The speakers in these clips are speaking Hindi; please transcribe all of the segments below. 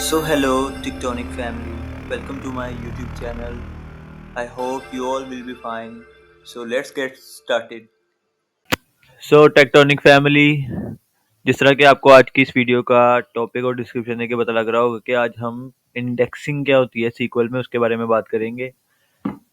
So hello Tectonic family, welcome to my YouTube channel. I hope you all will be fine. So let's get started. So tectonic family, जिस तरह कि आपको आज की इस वीडियो का टॉपिक और डिस्क्रिप्शन देके पता लग रहा होगा कि आज हम इंडेक्सिंग क्या होती है सीक्वल में उसके बारे में बात करेंगे।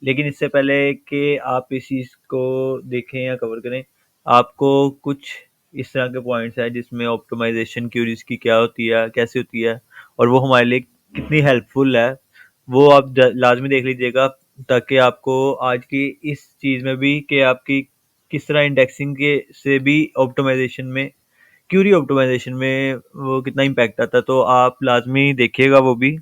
लेकिन इससे पहले कि आप इस चीज़ को देखें या कवर करें, आपको कुछ इस तरह के पॉइंट्स हैं जिसमें ऑप्टिमाइजेशन क्यूरीज की क्या होती है, कैसे होती है और वो हमारे लिए कितनी हेल्पफुल है, वो आप लाजमी देख लीजिएगा, ताकि आपको आज की इस चीज़ में भी कि आपकी किस तरह इंडेक्सिंग के से भी ऑप्टिमाइजेशन में, क्यूरी ऑप्टिमाइजेशन में वो कितना इम्पैक्ट आता है, तो आप लाजमी देखिएगा वो भी।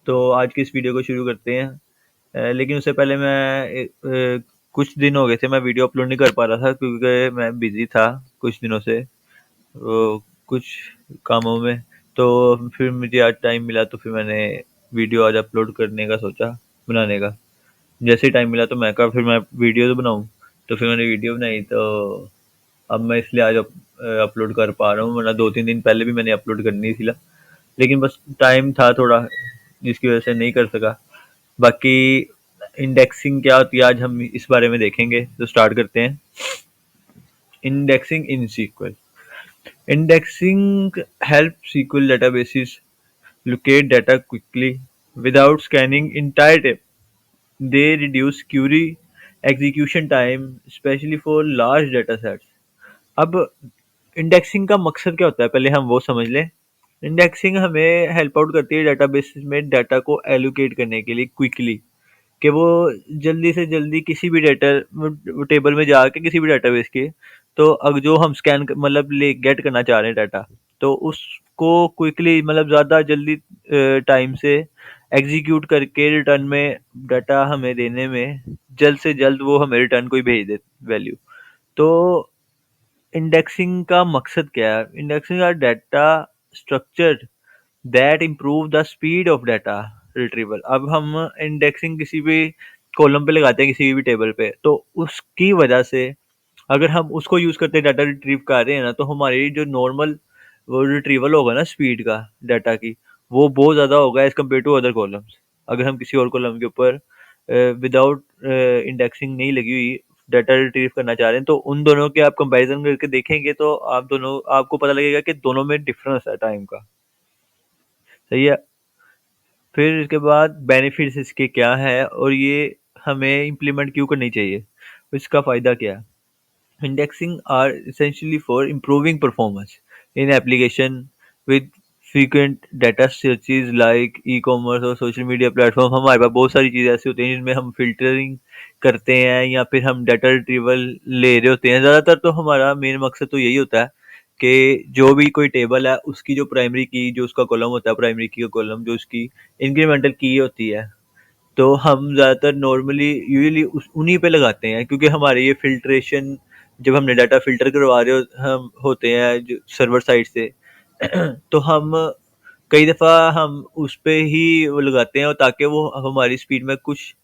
तो आज की इस वीडियो को शुरू करते हैं। लेकिन उससे पहले मैं कुछ दिन हो गए थे मैं वीडियो अपलोड नहीं कर पा रहा था क्योंकि मैं बिजी था कुछ दिनों से, कुछ कामों में। तो फिर मुझे आज टाइम मिला तो फिर मैंने वीडियो आज अपलोड करने का सोचा, बनाने का। जैसे ही टाइम मिला तो मैं कहा फिर मैं वीडियो तो बनाऊं। तो फिर मैंने वीडियो बनाई, तो अब मैं इसलिए आज अपलोड कर पा रहा हूँ, वरना 2-3 दिन पहले भी मैंने अपलोड करनी थी, लेकिन बस टाइम था थोड़ा, जिसकी वजह से नहीं कर सका। बाकी इंडेक्सिंग क्या होती है आज हम इस बारे में देखेंगे, तो स्टार्ट करते हैं। Indexing in SQL. Indexing helps SQL databases locate data quickly without scanning entire table. They reduce query execution time, especially for large data sets. अब इंडेक्सिंग का मकसद क्या होता है, पहले हम वो समझ लें। इंडेक्सिंग हमें हेल्प आउट करती है डेटाबेस में डाटा को एलोकेट करने के लिए क्विकली, कि वो जल्दी से जल्दी किसी भी डाटा टेबल में जाके किसी भी डाटाबेस के, तो अब जो हम स्कैन मतलब ले गेट करना चाह रहे हैं डाटा, तो उसको क्विकली मतलब ज़्यादा जल्दी टाइम से एग्जीक्यूट करके रिटर्न में डाटा हमें देने में, जल्द से जल्द वो हमें रिटर्न को ही भेज दे वैल्यू। तो इंडेक्सिंग का मकसद क्या है? Indexing are data structure that improve the speed of data retrieval. अब हम इंडेक्सिंग किसी भी कॉलम पे लगाते हैं, किसी भी टेबल पे, तो उसकी वजह से अगर हम उसको यूज करते डाटा रिट्रीव कर रहे हैं ना, तो हमारी जो नॉर्मल वो रिट्रीवल होगा ना स्पीड का डाटा की, वो बहुत ज़्यादा होगा as compared to other columns. अगर हम किसी और कॉलम के ऊपर विदाउट इंडेक्सिंग नहीं लगी हुई डाटा रिट्रीव करना चाह रहे हैं, तो उन दोनों के आप कंपैरिजन करके देखेंगे तो आपको पता लगेगा कि दोनों में डिफरेंस है टाइम का। सही है। फिर इसके बाद बेनिफिट्स इसके क्या है और ये हमें इम्प्लीमेंट क्यों करनी चाहिए, इसका फ़ायदा क्या है। Indexing are essentially for improving performance in application with frequent data searches like e-commerce और social media platform। हमारे पास बहुत सारी चीज़ें ऐसी होती हैं जिनमें हम फिल्टरिंग करते हैं या फिर हम डाटा रिट्रीवल ले रहे होते हैं। ज़्यादातर तो हमारा मेन मकसद तो यही होता है कि जो भी कोई टेबल है उसकी जो प्राइमरी की, जो उसका कॉलम होता है, प्राइमरी की का कॉलम जो उसकी इंक्रीमेंटल की होती है, तो हम ज़्यादातर नॉर्मली यूजुअली उस उन्हीं पे लगाते हैं, क्योंकि हमारे ये फ़िल्ट्रेशन, जब हमने डाटा फ़िल्टर करवा रहे हो हम होते हैं जो सर्वर साइड से तो हम कई दफ़ा हम उस पे ही वो लगाते हैं, और ताकि वो हमारी स्पीड में कुछ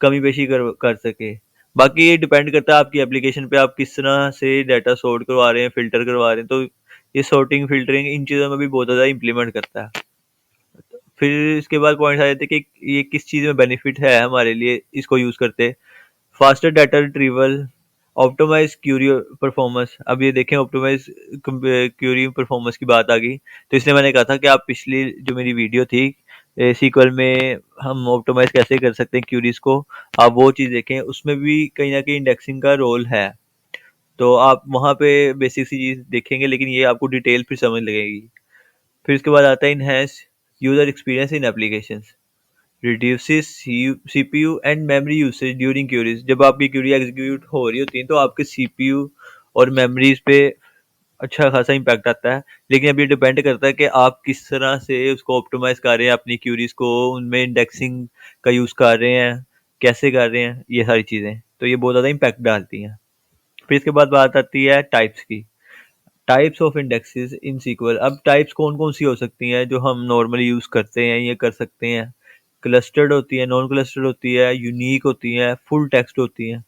कमी पेशी कर सके। बाकी ये डिपेंड करता है आपकी एप्लीकेशन पे, आप किस तरह से डाटा सॉर्ट करवा रहे हैं, फ़िल्टर करवा रहे हैं, तो ये सॉर्टिंग, फ़िल्टरिंग इन चीज़ों में भी बहुत ज़्यादा इम्प्लीमेंट करता है। फिर इसके बाद पॉइंट्स आ जाते हैं कि ये किस चीज़ में बेनिफिट है हमारे लिए इसको यूज़ करते। Faster data retrieval, optimise query performance. अब ये देखें, ऑप्टिमाइज क्यूरी परफॉर्मेंस की बात आ गई, तो इसलिए मैंने कहा था कि आप पिछली जो मेरी वीडियो थी सीक्वल में हम ऑप्टिमाइज कैसे कर सकते हैं क्यूरीज को, आप वो चीज़ देखें, उसमें भी कहीं ना कहीं इंडेक्सिंग का रोल है। तो आप वहाँ पे बेसिक सी चीज़ देखेंगे, लेकिन ये आपको डिटेल फिर समझ लगेगी। फिर इसके बाद आता है enhance user experience in applications, reduces CPU and memory usage during queries. जब आपकी क्यूरी एग्जीक्यूट हो रही होती है तो आपके सीपीयू और मेमोरीज पे अच्छा खासा इम्पैक्ट आता है। लेकिन अब ये डिपेंड करता है कि आप किस तरह से उसको ऑप्टिमाइज कर रहे हैं, अपनी क्यूरीज को उनमें इंडेक्सिंग का यूज़ कर रहे हैं, कैसे कर रहे हैं, ये सारी चीज़ें तो ये बहुत ज़्यादा इम्पैक्ट डालती हैं। फिर इसके बाद बात आती है टाइप्स की। Types of indexes in SQL. अब टाइप्स कौन कौन सी हो सकती हैं जो हम नॉर्मली यूज़ करते हैं, ये कर सकते हैं। क्लस्टर्ड होती है, नॉन क्लस्टर्ड होती है, यूनिक होती है, फुल टेक्स्ट होती हैं।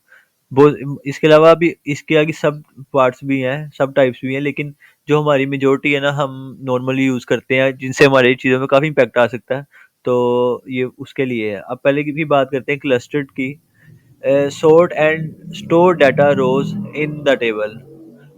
बहुत इसके अलावा भी इसके आगे सब पार्ट्स भी हैं, सब टाइप्स भी हैं, लेकिन जो हमारी मेजॉरिटी है ना हम नॉर्मली यूज़ करते हैं जिनसे हमारी चीज़ों में काफ़ी इम्पैक्ट आ सकता है। तो ये उसके लिए है। अब पहले की भी बात करते हैं क्लस्टर्ड की। Sort and store data rows in the table,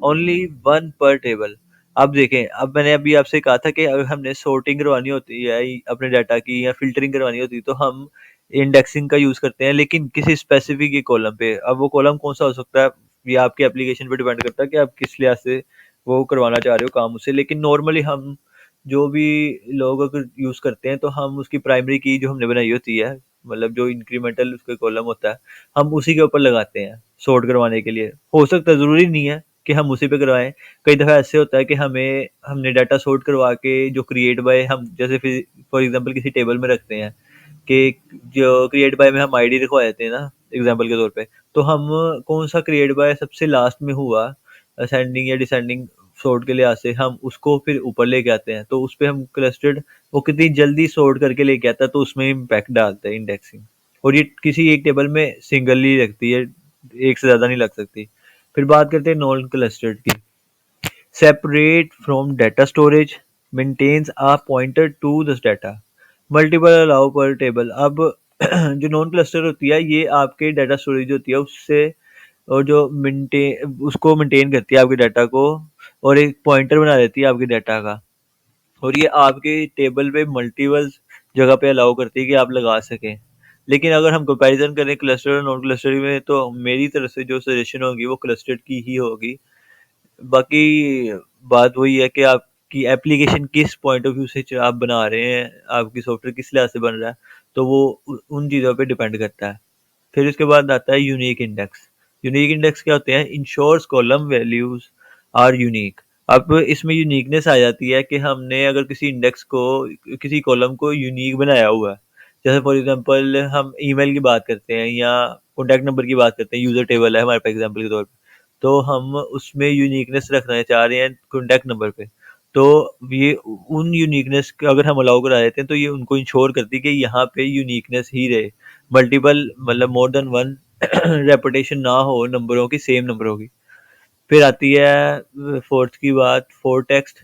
only one per table। अब देखें, अब मैंने अभी आपसे कहा था कि अगर हमने सॉर्टिंग करवानी होती है अपने डाटा की या फिल्टरिंग करवानी होती है तो हम इंडेक्सिंग का यूज़ करते हैं, लेकिन किसी स्पेसिफिक ही कॉलम पे। अब वो कॉलम कौन सा हो सकता है, ये आपके एप्लीकेशन पे डिपेंड करता है कि आप किस लिहाज से वो करवाना चाह रहे हो काम उससे। लेकिन नॉर्मली हम जो भी लोग अगर यूज़ करते हैं तो हम उसकी प्राइमरी की जो हमने बनाई होती है, मतलब जो इंक्रीमेंटल उसका कॉलम होता है, हम उसी के ऊपर लगाते हैं सॉर्ट करवाने के लिए। हो सकता है, ज़रूरी नहीं है कि हम उसी पे करवाएँ। कई दफ़ा ऐसे होता है कि हमने डाटा सॉर्ट करवा के जो क्रिएट बाय हम जैसे फॉर एग्ज़ाम्पल किसी टेबल में रखते हैं कि जो क्रिएट बाय में हम आईडी लिखवा देते हैं ना एग्ज़ाम्पल के तौर पे, तो हम कौन-सा क्रिएट बाय सबसे लास्ट में हुआ असेंडिंग या डिसेंडिंग सॉर्ट के लिहाज से, हम उसको फिर ऊपर लेके आते हैं। तो उसपे हम क्लस्टर्ड वो कितनी जल्दी सॉर्ट करके लेके आता है तो उसमें इम्पैक्ट डालता है इंडेक्सिंग। और ये किसी एक टेबल में सिंगली रखती है, एक से ज़्यादा नहीं लग सकती। फिर बात करते हैं नॉन क्लस्टर्ड की। Separate from data storage, maintains a pointer to this data, multiple allow per table. अब जो नॉन क्लस्टर होती है ये आपके डाटा स्टोरेज होती है उससे, और जो मेंटेन उसको मेंटेन करती है आपके डाटा को, और एक पॉइंटर बना देती है आपके डाटा का। और ये आपके टेबल पे मल्टीपल जगह पे अलाउ करती है कि आप लगा सकें। लेकिन अगर हम कंपैरिजन करें क्लस्टर और नॉन क्लस्टर में तो मेरी तरफ से जो सजेशन होगी वो क्लस्टर्ड की ही होगी। बाकी बात वही है कि आपकी एप्लीकेशन किस पॉइंट ऑफ व्यू से आप बना रहे हैं, आपकी सॉफ्टवेयर किस लिहाज से बन रहा है, तो वो उन चीज़ों पे डिपेंड करता है। फिर उसके बाद आता है यूनिक इंडेक्स। यूनिक इंडेक्स क्या होते हैं? Ensures column values are unique. अब इसमें यूनिकनेस आ जाती है कि हमने अगर किसी इंडेक्स को, किसी कॉलम को यूनिक बनाया हुआ है। जैसे फॉर एग्जांपल हम ईमेल की बात करते हैं या कॉन्टैक्ट नंबर की बात करते हैं, यूजर टेबल है हमारे पास एग्जांपल के तौर पे, तो हम उसमें यूनिकनेस रखना चाह रहे हैं कॉन्टैक्ट नंबर पे। तो ये उन यूनिकनेस का अगर हम अलाउ करा देते हैं तो ये उनको इंश्योर करती है कि यहाँ पे यूनिकनेस ही रहे, मल्टीपल मतलब मोर देन वन रेपुटेशन ना हो नंबरों की, सेम नंबरों की। फिर आती है फोर्थ की बात, full text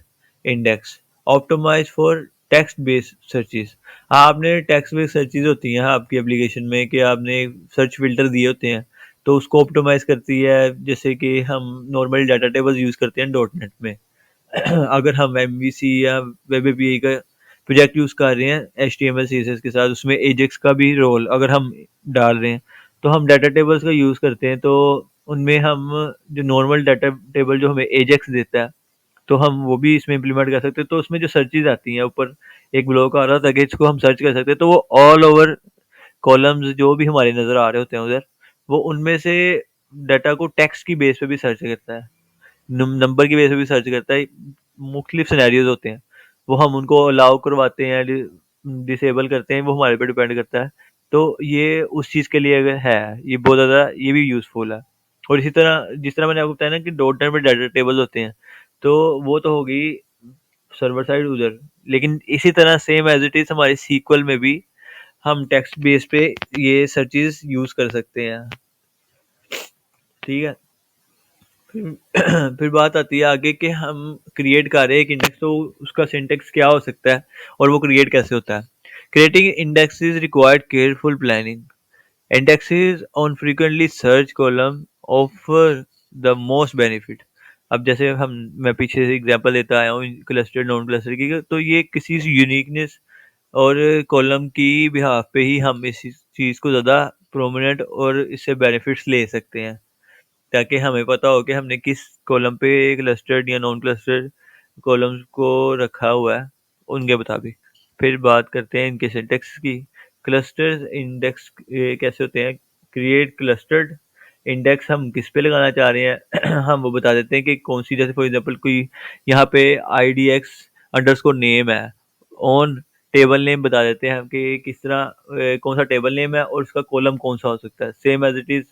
index, optimise for text based searches. आपने टेक्स्ट बेस्ड सर्चेस होती हैं आपकी एप्लीकेशन में कि आपने सर्च फिल्टर दिए होते हैं, तो उसको ऑप्टिमाइज करती है। जैसे कि हम नॉर्मल डाटा टेबल्स यूज़ करते हैं डॉट नेट में। अगर हम एमवीसी या वेब एपीआई का प्रोजेक्ट यूज़ कर रहे हैं एचटीएमएल सीएसएस के साथ, उसमें एजेक्स का भी रोल अगर हम डाल रहे हैं, तो हम डाटा टेबल्स का यूज़ करते हैं। तो उनमें हम जो नॉर्मल डाटा टेबल जो हमें एजेक्स देता है, तो हम वो भी इसमें इम्प्लीमेंट कर सकते हैं। तो उसमें जो सर्चेज आती हैं ऊपर एक ब्लॉक आ रहा था कि इसको हम सर्च कर सकते हैं, तो वो ऑल ओवर कॉलम्स जो भी हमारे नज़र आ रहे होते हैं उधर, वो उनमें से डाटा को टेक्स्ट की बेस पे भी सर्च करता है, नंबर की वजह से भी सर्च करता है। मुख्तलिफ सिनेरियोज होते हैं, वो हम उनको अलाउ करवाते हैं, डिसेबल करते हैं, वो हमारे पे डिपेंड करता है। तो ये उस चीज़ के लिए अगर है, ये बहुत ज़्यादा ये भी यूज़फुल है। और इसी तरह जिस तरह मैंने आपको बताया ना कि डॉट नेट में डाटा टेबल होते हैं, तो वो तो होगी सर्वर साइड उधर। लेकिन इसी तरह सेम एज इट इज़ हमारे सीक्वल में भी हम टेक्स्ट बेस पे ये सर्चेज यूज़ कर सकते हैं। ठीक है। फिर बात आती है आगे कि हम क्रिएट कर रहे हैं एक इंडेक्स, तो उसका सिंटेक्स क्या हो सकता है और वो क्रिएट कैसे होता है। Creating index is required careful planning. Indexes on frequently search column offer the most benefit. अब जैसे हम मैं पीछे से एग्जांपल देता आया हूँ क्लस्टर नॉन क्लस्टर की, तो ये किसी यूनिकनेस और कॉलम की बिहाफ पे ही हम इस चीज़ को ज़्यादा प्रोमिनेंट और इससे बेनिफिट्स ले सकते हैं, ताकि हमें पता हो कि हमने किस कॉलम पे क्लस्टर्ड या नॉन क्लस्टर्ड कॉलम्स को रखा हुआ है उनके मुताबिक। फिर बात करते हैं इनके सिंटेक्स की। क्लस्टर्स इंडेक्स कैसे होते हैं? क्रिएट क्लस्टर्ड इंडेक्स हम किस पे लगाना चाह रहे हैं हम वो बता देते हैं कि कौन सी, जैसे फॉर एग्जांपल कोई यहाँ पे I D x underscore name है, ऑन टेबल नेम बता देते हैं हम कि किस तरह कौन सा टेबल नेम है और उसका कॉलम कौन सा हो सकता है। Same as it is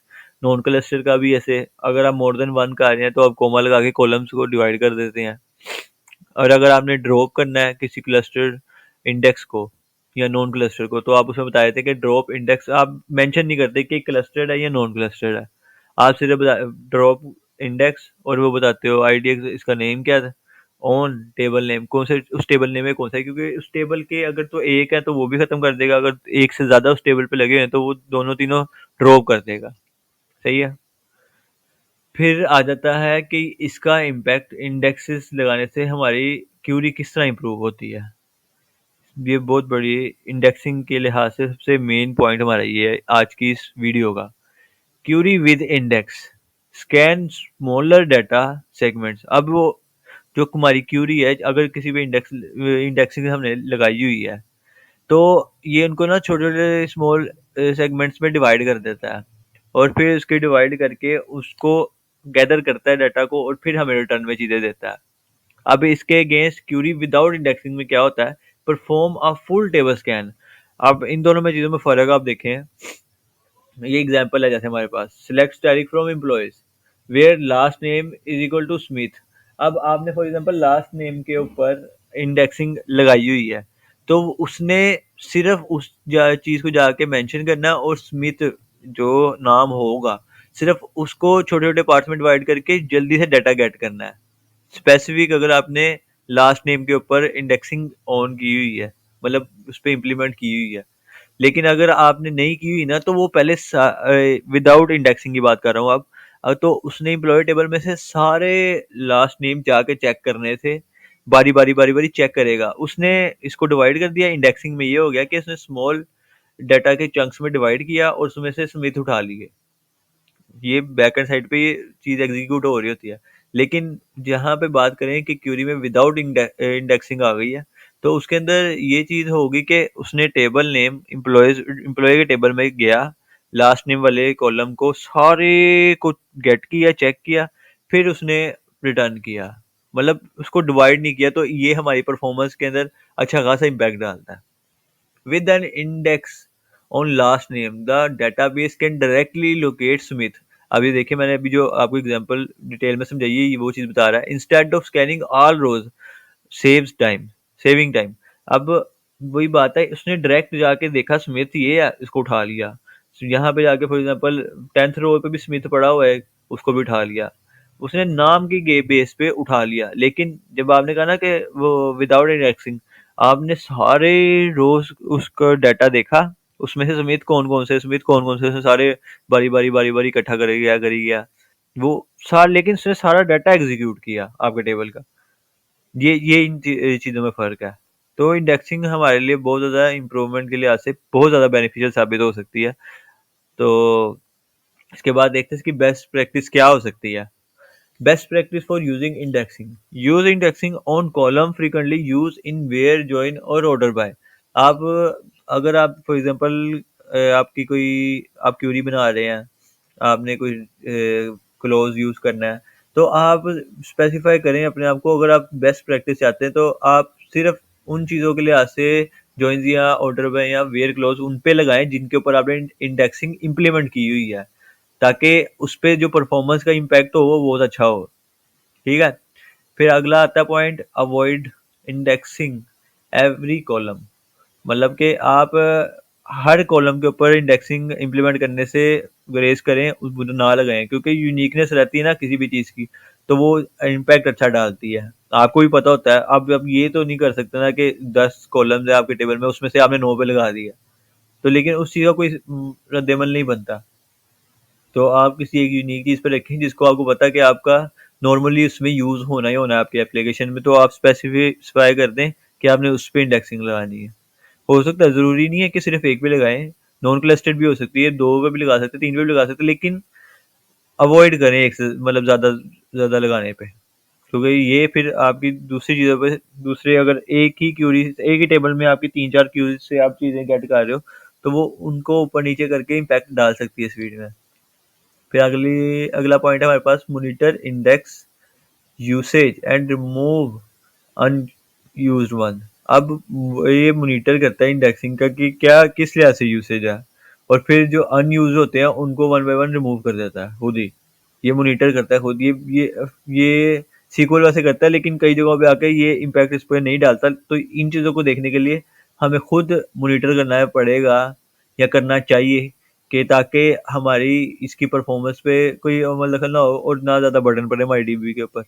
non cluster का भी ऐसे, अगर आप मोर देन वन कर रहे हैं तो आप कोमा लगा के कॉलम्स को डिवाइड कर देते हैं। और अगर आपने ड्रॉप करना है किसी क्लस्टर इंडेक्स को या नॉन क्लस्टर को, तो आप उसमें बता देते हैं कि ड्रॉप इंडेक्स, आप मेंशन नहीं करते कि क्लस्टर्ड है या नॉन क्लस्टर्ड है, आप सिर्फ ड्रॉप इंडेक्स और वो बताते हो आईडीएक्स इसका नेम क्या था, ऑन टेबल नेम, कौन से उस टेबल नेम में कौन सा है, क्योंकि उस टेबल के अगर तो एक है तो वो भी खत्म कर देगा, अगर एक से ज्यादा उस टेबल पे लगे हैं तो वो दोनों तीनों ड्रॉप कर देगा। सही है। फिर आ जाता है कि इसका इम्पैक्ट, इंडेक्सेस लगाने से हमारी क्यूरी किस तरह इंप्रूव होती है। ये बहुत बड़ी इंडेक्सिंग के लिहाज से सबसे मेन पॉइंट हमारा ये है आज की इस वीडियो का। Query with index scan smaller data segments. अब वो जो हमारी क्यूरी है, अगर किसी भी इंडेक्सिंग हमने लगाई हुई है तो ये उनको ना छोटे छोटे स्मॉल सेगमेंट्स में डिवाइड कर देता है, और फिर उसके डिवाइड करके उसको गैदर करता है डाटा को, और फिर हमें रिटर्न में चीजें देता है। अब इसके अगेंस्ट क्यूरी विदाउट इंडेक्सिंग में क्या होता है, perform a full table scan. अब इन दोनों में चीजों में फर्क आप देखें, ये एग्जांपल है जैसे हमारे पास सिलेक्ट तारीख from employees where last name is equal to Smith. अब आपने फॉर एग्जांपल लास्ट नेम के ऊपर इंडेक्सिंग लगाई हुई है, तो उसने सिर्फ उस चीज को जाके मेंशन करना है, और स्मिथ जो नाम होगा सिर्फ उसको छोटे छोटे पार्ट्स में डिवाइड करके जल्दी से डाटा गेट करना है। स्पेसिफिक अगर आपने लास्ट नेम के ऊपर इंडेक्सिंग ऑन की हुई है, मतलब उस पर इम्प्लीमेंट की हुई है, लेकिन अगर आपने नहीं की हुई ना तो वो पहले विदाउट इंडेक्सिंग की बात कर रहा हूँ अब। तो उसने एम्प्लॉय टेबल में से सारे लास्ट नेम जाके चेक करने थे, बारी बारी बारी बारी चेक करेगा। उसने इसको डिवाइड कर दिया इंडेक्सिंग में, ये हो गया कि उसने स्मॉल डाटा के चंक्स में डिवाइड किया और उसमें से स्मिथ उठा लिए। ये बैकएंड साइड पे ये चीज एग्जीक्यूट हो रही होती है। लेकिन जहां पे बात करें कि क्यूरी में विदाउट इंडेक्सिंग आ गई है, तो उसके अंदर ये चीज होगी कि उसने टेबल नेम एम्प्लॉय के टेबल में गया, लास्ट नेम वाले कॉलम को सारे को गेट किया, चेक किया, फिर उसने रिटर्न किया। मतलब उसको डिवाइड नहीं किया, तो ये हमारी परफॉर्मेंस के अंदर अच्छा खासा इम्पैक्ट डालता है। With an index on last name, the database can directly locate Smith. अभी देखिए मैंने अभी जो आपको एग्जांपल डिटेल में समझाई है, ये वो चीज बता रहा है। Instead of scanning all rows saves time, saving time. अब वही बात है, उसने डायरेक्ट जाके देखा स्मिथ ये है, इसको उठा लिया। यहाँ पे जाके फॉर एग्जांपल 10th रो पे भी स्मिथ पड़ा हुआ है, उसको भी उठा लिया। उसने नाम के बेस पे उठा लिया। लेकिन जब आपने कहा ना कि वो विदाउट इंडेक्सिंग, आपने सारे रोज उसका डाटा देखा, उसमें से स्मिथ कौन कौन से, स्मिथ कौन कौन से, सारे बारी बारी बारी बारी इकट्ठा करी गया वो सार। लेकिन उसने सारा डाटा एग्जीक्यूट किया आपके टेबल का। ये इन चीज़ों में फ़र्क है। तो इंडेक्सिंग हमारे लिए बहुत ज़्यादा इम्प्रूवमेंट के लिहाज से बहुत ज़्यादा बेनिफिशियल साबित हो सकती है। तो इसके बाद देखते हैं इसकी बेस्ट प्रैक्टिस क्या हो सकती है। Best practice for using indexing, use indexing on column frequently use in where join और ऑर्डर बाय। आप अगर आप फॉर एग्जांपल आपकी कोई आप क्यूरी बना रहे हैं, आपने कोई क्लोज यूज करना है, तो आप स्पेसिफाई करें अपने आप को। अगर आप बेस्ट प्रैक्टिस चाहते हैं तो आप सिर्फ उन चीज़ों के लिहाज से जॉइंस या ऑर्डर बाय या वेयर क्लोज उन पे लगाएं जिनके ऊपर आपने इंडेक्सिंग इम्प्लीमेंट की हुई है, ताकि उस पे जो परफॉर्मेंस का इम्पैक्ट हो वो बहुत अच्छा हो। ठीक है। फिर अगला आता है point, avoid indexing every column. मतलब कि आप हर कॉलम के ऊपर इंडेक्सिंग इम्प्लीमेंट करने से गुरेज करें, उस ना लगाएं, क्योंकि यूनिकनेस रहती है ना किसी भी चीज़ की, तो वो इम्पैक्ट अच्छा डालती है। आपको भी पता होता है। अब ये तो नहीं कर सकते ना कि 10 कॉलम्स है आपके टेबल में, उसमें से आपने 9 पे लगा दिया, तो लेकिन उस चीज़ का कोई रद्देमल नहीं बनता। तो आप किसी एक यूनिक चीज़ पे रखें जिसको आपको पता है कि आपका नॉर्मली उसमें यूज़ होना ही होना है आपके एप्लीकेशन में, तो आप स्पेसिफाई कर दें कि आपने उस पे इंडेक्सिंग लगानी है। हो सकता है, ज़रूरी नहीं है कि सिर्फ एक पे लगाएं, नॉन क्लस्टर्ड भी हो सकती है, 2 पे भी लगा सकते हैं, 3 पे भी लगा सकते हैं, लेकिन अवॉइड करें एक से मतलब ज़्यादा ज़्यादा लगाने पे, क्योंकि ये फिर आपकी दूसरी चीज़ों पे, दूसरे अगर एक ही क्यूरी, एक ही टेबल में आपकी 3-4 क्यूरी से आप चीज़ें गेट कर रहे हो, तो वो उनको ऊपर नीचे करके इम्पैक्ट डाल सकती है स्पीड में। फिर अगला पॉइंट है हमारे पास, monitor index usage and remove unused one. अब ये मॉनिटर करता है इंडेक्सिंग का कि क्या किस लिहाज से यूसेज है, और फिर जो अनयूज होते हैं उनको वन बाय वन रिमूव कर देता है खुद ही। ये मॉनिटर करता है खुद। ये सीक्वल वैसे करता है, लेकिन कई जगहों पे आके ये इम्पैक्ट इस पर नहीं डालता। तो इन चीज़ों को देखने के लिए हमें खुद मॉनिटर करना पड़ेगा या करना चाहिए, कि ताकि हमारी इसकी परफॉर्मेंस पे कोई अमल दखल ना हो और ना ज़्यादा बर्डन पड़े हमारी डीबी के ऊपर।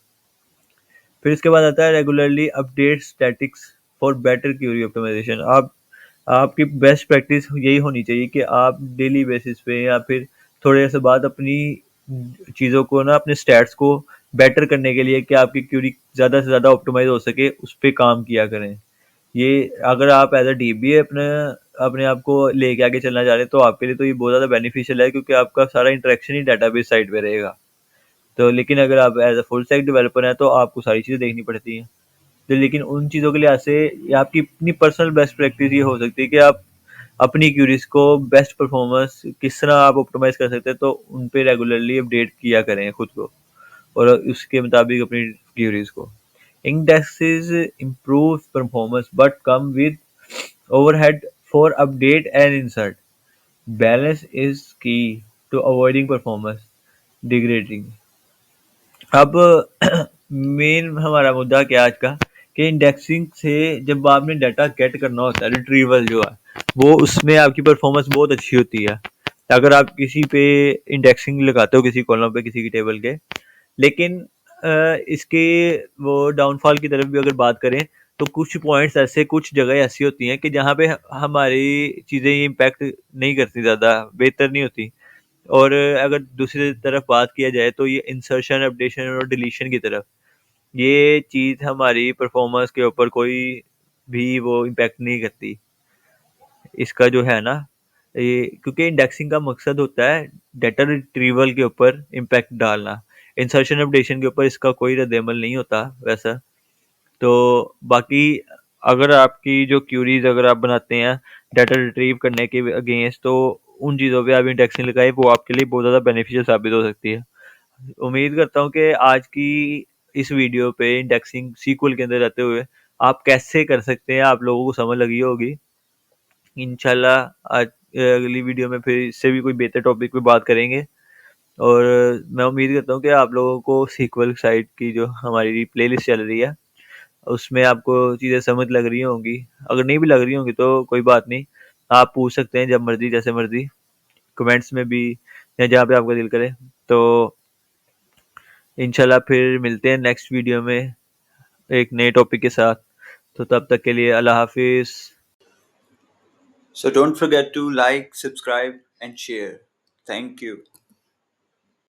फिर इसके बाद आता है regularly update statics for better query optimisation. आप आपकी बेस्ट प्रैक्टिस यही होनी चाहिए कि आप डेली बेसिस पे या फिर थोड़े से बाद अपनी चीज़ों को ना, अपने स्टैट्स को बेटर करने के लिए कि आपकी क्यूरी ज़्यादा से ज़्यादा ऑप्टिमाइज हो सके, उस पर काम किया करें। ये अगर आप एज अ डीबीए अपने अपने आप को लेके आगे चलना चाह रहे हैं तो आपके लिए तो ये बहुत ज़्यादा बेनिफिशियल है, क्योंकि आपका सारा इंटरेक्शन ही डेटाबेस साइड पे रहेगा। तो लेकिन अगर आप as a full stack developer हैं तो आपको सारी चीज़ें देखनी पड़ती हैं। तो लेकिन उन चीज़ों के लिहाज से ये आपकी अपनी पर्सनल बेस्ट प्रैक्टिस ये हो सकती है कि आप अपनी क्यूरीज को बेस्ट परफॉर्मेंस किस तरह आप ऑप्टिमाइज कर सकते हैं, तो उन पे रेगुलरली अपडेट किया करें खुद को, और उसके मुताबिक अपनी क्यूरीज को। Indexes improve performance but come with overhead for update and insert. Balance is key to avoiding performance degrading. अब मेन हमारा मुद्दा क्या है आज का, कि इंडेक्सिंग से जब आपने डाटा गेट करना होता है, रिट्रीवल जो है वो, उसमें आपकी परफॉर्मेंस बहुत अच्छी होती है अगर आप किसी पे इंडेक्सिंग लगाते हो, किसी कॉलम पे, किसी की टेबल के। लेकिन इसके वो डाउनफॉल की तरफ भी अगर बात करें तो कुछ पॉइंट्स ऐसे, कुछ जगह ऐसी होती हैं कि जहाँ पे हमारी चीज़ें इम्पैक्ट नहीं करती, ज़्यादा बेहतर नहीं होती। और अगर दूसरी तरफ बात किया जाए तो ये इंसर्शन, अपडेशन और डिलीशन की तरफ, ये चीज़ हमारी परफॉर्मेंस के ऊपर कोई भी वो इम्पैक्ट नहीं करती। इसका जो है ना, ये क्योंकि इंडेक्सिंग का मकसद होता है डाटा रिट्रीवल के ऊपर इम्पैक्ट डालना। इंसर्शन अपडेशन के ऊपर इसका कोई रद्द-ए-अमल नहीं होता वैसा। तो बाकी अगर आपकी जो क्यूरीज अगर आप बनाते हैं डाटा रिट्रीव करने के अगेंस्ट, तो उन चीज़ों पे आप इंडेक्सिंग लगाएं, वो आपके लिए बहुत ज़्यादा बेनिफिशियल साबित हो सकती है। उम्मीद करता हूँ कि आज की इस वीडियो पे इंडेक्सिंग सीक्वल के अंदर रहते हुए आप कैसे कर सकते हैं, आप लोगों को समझ लगी होगी। इंशाल्लाह आज अगली वीडियो में फिर इससे भी कोई बेहतर टॉपिक पे बात करेंगे। और मैं उम्मीद करता हूँ कि आप लोगों को सीक्वल साइट की जो हमारी प्लेलिस्ट चल रही है उसमें आपको चीज़ें समझ लग रही होंगी। अगर नहीं भी लग रही होंगी तो कोई बात नहीं, आप पूछ सकते हैं जब मर्जी, जैसे मर्जी, कमेंट्स में भी, या जहाँ पे आपका दिल करे। तो इंशाल्लाह फिर मिलते हैं नेक्स्ट वीडियो में एक नए टॉपिक के साथ। तो तब तक के लिए अल्लाह हाफिज़। So don't forget to like, subscribe, and share. Thank you.